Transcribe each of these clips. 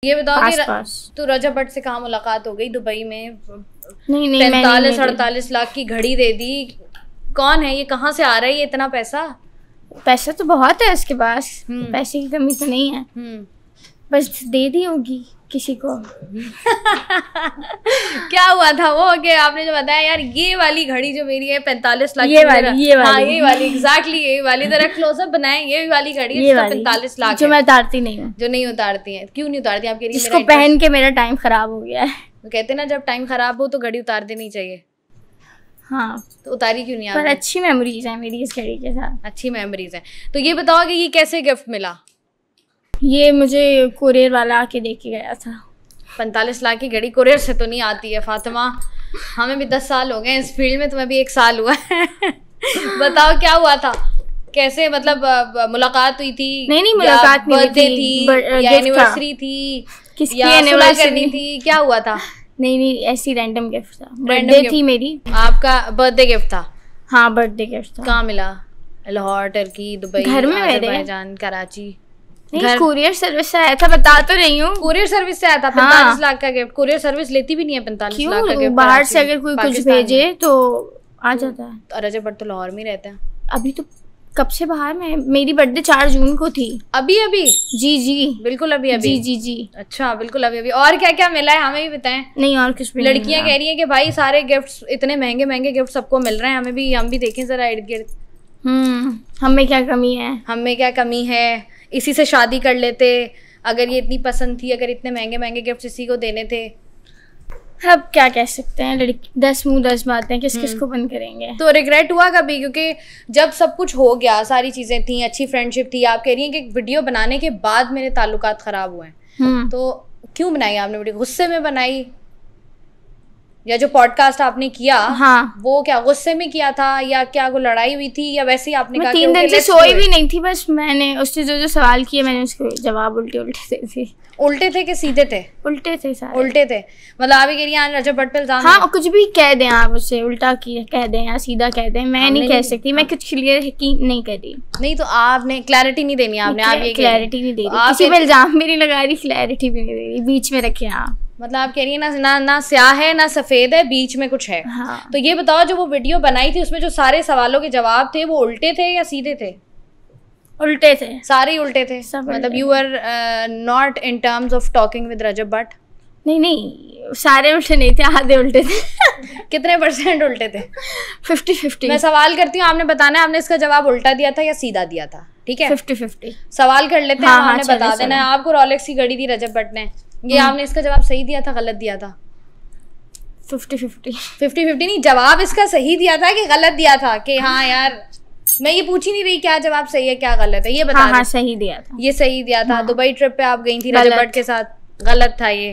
ये बताओ कि तो रजब भट्ट से कहाँ मुलाकात हो गई दुबई में? नहीं 45-48 लाख की घड़ी दे दी। कौन है ये, कहाँ से आ रहा है ये इतना पैसा? पैसा तो बहुत है उसके पास, पैसे की कमी तो नहीं है, बस दे दी होगी किसी को। क्या हुआ था वो कि आपने जो बताया यार ये वाली घड़ी जो मेरी है 45 लाख, ये वाली हाँ ये वाली एग्जैक्टली ये वाली, जरा क्लोजअप बनाए, ये वाली घड़ी है 45 लाख जो मैं उतारती नहीं हूँ। जो नहीं उतारती है, क्यों नहीं उतारती आप? इसको पहन के मेरा टाइम खराब हो गया है। तो कहते ना जब टाइम खराब हो तो घड़ी उतार देनी चाहिए। हाँ तो उतारी क्यों नहीं? पर अच्छी मेमोरीज है मेरी इस घड़ी के साथ। अच्छी मेमोरीज है। तो ये बताओ कि ये कैसे गिफ्ट मिला? ये मुझे कुरियर वाला आके दे के गया था। 45 लाख की घड़ी कुरियर से तो नहीं आती है फातिमा, हमें भी 10 साल हो गए इस फील्ड में, तुम्हें भी 1 साल हुआ है। बताओ क्या हुआ था, कैसे मतलब मुलाकात हुई थी? नहीं मुलाकात नहीं थी या एनिवर्सरी थी, किसकी एनिवर्सरी थी, क्या हुआ था? नहीं ऐसी रैंडम गिफ्ट था, बर्थडे थी मेरी। आपका बर्थडे गिफ्ट था? हाँ बर्थडे गिफ्ट था। कहाँ मिला? लाहौर, टर्की, दुबई, घर में, अज़रबैजान, कराची? नहीं कुरियर सर्विस से आया था, बता तो रही हूँ। कुरियर सर्विस से आया था 45 लाख का गिफ्ट। कुरियर सर्विस लेती भी नहीं है 45 लाख का गिफ्ट। बाहर से अगर कोई कुछ भेजे तो आ जाता है। रजब भट्ट तो लाहौर में रहते हैं। अभी तो कब से बाहर में? मेरी बर्थडे 4 जून को थी। अभी जी बिल्कुल अभी जी। अच्छा बिल्कुल अभी। और क्या क्या मिला है हमें भी बताएं। नहीं और कुछ भी। लड़कियां कह रही हैं कि भाई सारे गिफ्ट्स इतने महंगे महंगे गिफ्ट सबको मिल रहे हैं, हमें भी, हम भी देखें जरा इर्द गिर्द। हमें क्या कमी है? हमें क्या कमी है? इसी से शादी कर लेते अगर ये इतनी पसंद थी, अगर इतने महंगे महंगे गिफ्ट इसी को देने थे। अब क्या कह सकते हैं, लड़की 10 मुंह 10 बातें, किस को बंद करेंगे। तो रिग्रेट हुआ कभी? क्योंकि जब सब कुछ हो गया, सारी चीजें थी, अच्छी फ्रेंडशिप थी, आप कह रही हैं कि वीडियो बनाने के बाद मेरे ताल्लुकात खराब हुए हैं, तो क्यों बनाई आपने वीडियो? गुस्से में बनाई? या जो पॉडकास्ट आपने किया वो क्या गुस्से में किया था, या क्या वो लड़ाई हुई थी, या वैसे ही आपने कहा? 3 दिन से सोई भी नहीं थी, बस मैंने उससे जो सवाल किए मैंने उसके जवाब उल्टे दे थे। उल्टे थे कि सीधे थे? उल्टे थे सारे। उल्टे थे मतलब आप कह रही हैं रजब भट्ट पे इल्जाम? हाँ कुछ भी कह दें आप उससे, उल्टा कह दें या सीधा कह दें, मैं नहीं कह सकती। मैं कुछ क्लियर नहीं कर रही। नहीं तो आपने क्लैरिटी नहीं देनी, आपने आप ये क्लैरिटी नहीं दे रही, किसी पे इल्जाम भी नहीं लगा रही, क्लैरिटी भी नहीं दे रही, बीच में रखे आप। मतलब आप कह रही है ना स्याह है ना सफेद है, बीच में कुछ है। हाँ। तो ये बताओ जो वो वीडियो बनाई थी उसमें जो सारे सवालों के जवाब थे वो उल्टे थे या सीधे थे? उल्टे थे, सारे ही उल्टे थे। मतलब you are not in terms of talking with Rajab Bhatt? नहीं सारे उल्टे नहीं थे, आधे उल्टे थे। कितने % उल्टे थे? 50-50। मैं सवाल करती हूँ, आपने बताना है आपने इसका जवाब उल्टा दिया था या सीधा दिया था, ठीक है? 50-50 सवाल कर लेते हैं। आपने बता देना है। आपको रोलेक्स की घड़ी दी रजब भट्ट ने, ये आपने इसका जवाब सही दिया था गलत दिया था? 50-50 नहीं, जवाब इसका सही दिया था कि गलत दिया था? कि हाँ यार मैं ये पूछ ही नहीं रही क्या जवाब सही है क्या गलत है, ये बता। हाँ सही दिया था। ये सही दिया था। दुबई ट्रिप पे आप गई थी रजब भट्ट के साथ, गलत था ये।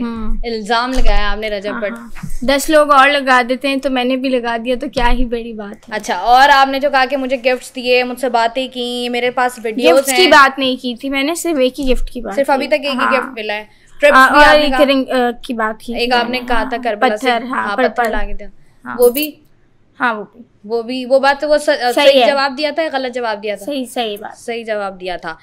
इल्जाम लगाया आपने रजब भट्ट। 10 लोग और लगा देते हैं तो मैंने भी लगा दिया, तो क्या ही बड़ी बात है। अच्छा, और आपने जो कहा कि मुझे गिफ्ट्स दिए, मुझसे बातें की, मेरे पास वीडियोस हैं। की बात नहीं की थी मैंने, सिर्फ एक ही गिफ्ट की बात। सिर्फ अभी तक एक ही गिफ्ट मिला है। ट्रिप्स की बात की। एक आपने कहा था करबला से पत्थर ला के दिया, वो भी? हाँ वो बात तो वो सही जवाब दिया था या गलत जवाब दिया था? सही बात, सही जवाब दिया था।